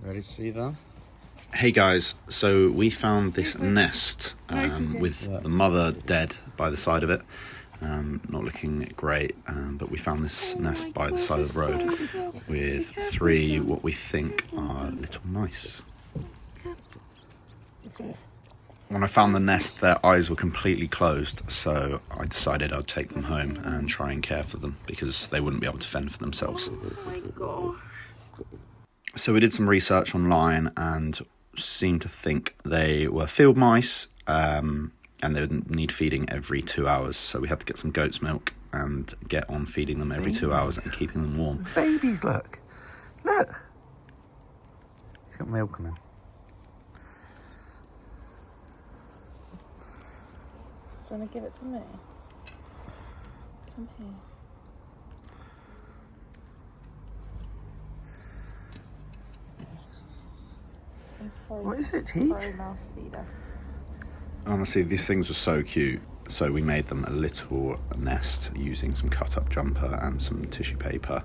Ready to see them? Hey guys, so we found this nest with the mother dead by the side of it. Not looking great, but we found this nest by the side of the road with 3 what we think are little mice. When I found the nest, their eyes were completely closed, so I decided I'd take them home and try and care for them because they wouldn't be able to fend for themselves. Oh my gosh. So we did some research online and seemed to think they were field mice, and they would need feeding every 2 hours. So we had to get some goat's milk and get on feeding them every 2 hours and keeping them warm. There's babies, look. Look. He's got milk on him. Do you want to give it to me? Come here. What is it, Teach? Mouse feeder. Honestly, these things were so cute. So we made them a little nest using some cut-up jumper and some tissue paper.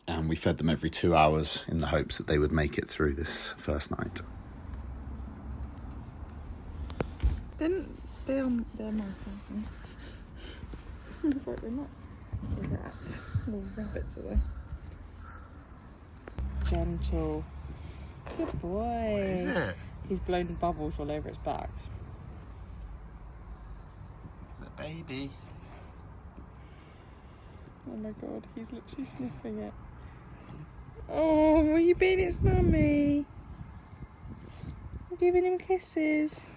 And we fed them every 2 hours in the hopes that they would make it through this first night. They're my family. It's like they're not rats. Little rabbits are they? Gentle. Good boy. What is it? He's blown bubbles all over its back. It's a baby. Oh my god, he's literally sniffing it. Oh, will you being its mummy? You're giving him kisses.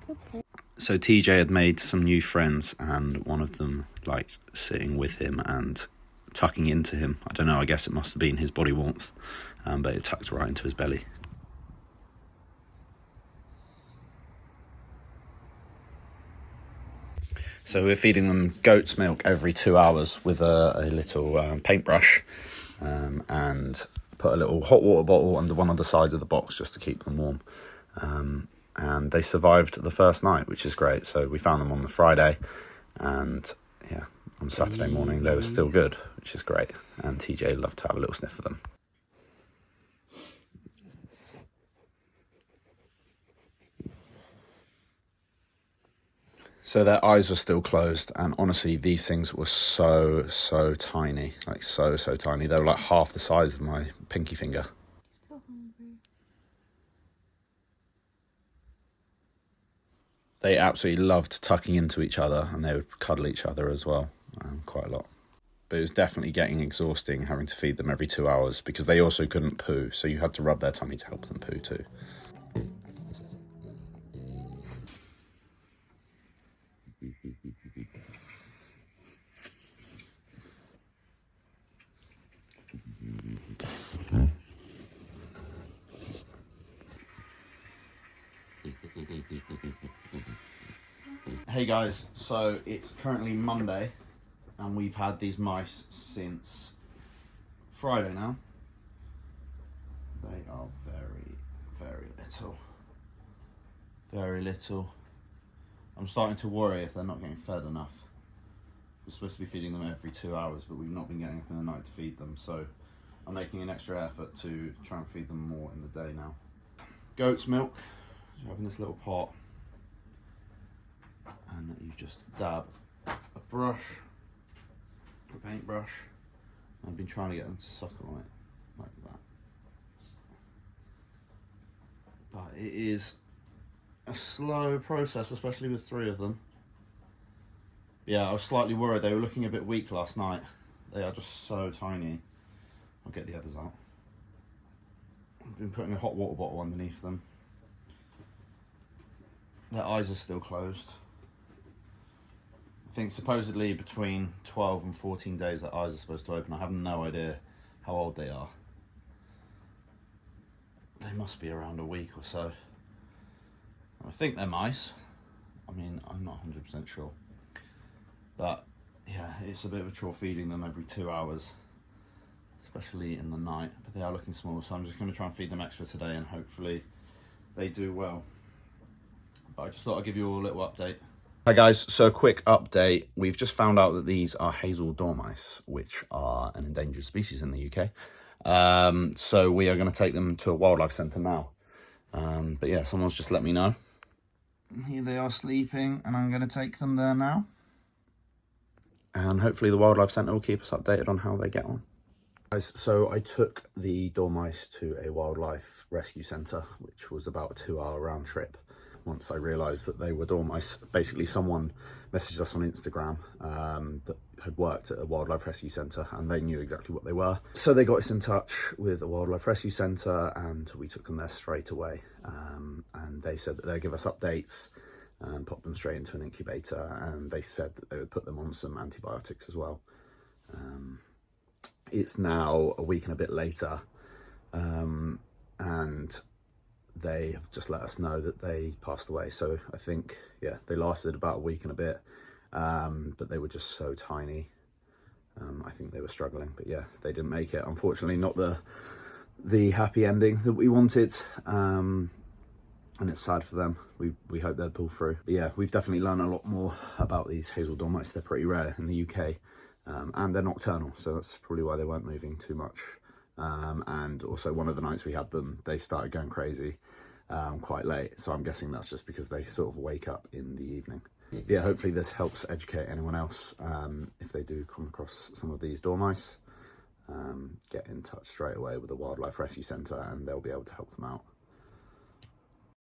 Good boy. So TJ had made some new friends, and one of them liked sitting with him and tucking into him. I don't know, I guess it must have been his body warmth, but it tucked right into his belly. So we're feeding them goat's milk every 2 hours with a little paintbrush, and put a little hot water bottle under one of the sides of the box just to keep them warm. And they survived the first night, which is great. So we found them on the Friday, and yeah, on Saturday morning they were still good, which is great. And TJ loved to have a little sniff of them. So their eyes were still closed, and honestly, these things were so tiny, like so tiny. They were like half the size of my pinky finger. Still hungry. They absolutely loved tucking into each other, and they would cuddle each other as well, quite a lot. But it was definitely getting exhausting having to feed them every 2 hours because they also couldn't poo, so you had to rub their tummy to help them poo too. Hey guys, so it's currently Monday and we've had these mice since Friday now. They are very little. Very little. I'm starting to worry if they're not getting fed enough. We're supposed to be feeding them every 2 hours, but we've not been getting up in the night to feed them, so I'm making an extra effort to try and feed them more in the day now. Goat's milk, you have in this little pot, and you just dab a brush, a paintbrush. I've been trying to get them to suck on it like that, but it is a slow process, especially with 3 of them. Yeah, I was slightly worried. They were looking a bit weak last night. They are just so tiny. I'll get the others out. I've been putting a hot water bottle underneath them. Their eyes are still closed. I think supposedly between 12 and 14 days their eyes are supposed to open. I have no idea how old they are. They must be around a week or so. I think they're mice. I mean, I'm not 100% sure. But yeah, it's a bit of a chore feeding them every 2 hours, especially in the night. But they are looking small, so I'm just going to try and feed them extra today and hopefully they do well. But I just thought I'd give you all a little update. Hi guys, so a quick update. We've just found out that these are Hazel Dormice, which are an endangered species in the UK. So we are going to take them to a wildlife centre now. But yeah, someone's just let me know. Here they are sleeping, and I'm going to take them there now. And hopefully the wildlife centre will keep us updated on how they get on. Guys, so I took the dormice to a wildlife rescue centre, which was about a 2-hour round trip. Once I realised that they were dormice, basically someone messaged us on Instagram that had worked at a wildlife rescue centre, and they knew exactly what they were. So they got us in touch with a wildlife rescue centre, and we took them there straight away. And they said that they'd give us updates and pop them straight into an incubator, and they said that they would put them on some antibiotics as well. It's now a week and a bit later, and they have just let us know that they passed away. So I think, yeah, they lasted about a week and a bit, but they were just so tiny. I think they were struggling, but yeah, they didn't make it. Unfortunately, not the happy ending that we wanted, and it's sad for them. We hope they'll pull through. But yeah, we've definitely learned a lot more about these Hazel Dormice. They're pretty rare in the UK, and they're nocturnal, so that's probably why they weren't moving too much. And also one of the nights we had them, they started going crazy quite late, so I'm guessing that's just because they sort of wake up in the evening. Yeah, hopefully this helps educate anyone else. If they do come across some of these dormice, get in touch straight away with the wildlife rescue centre, and they'll be able to help them out.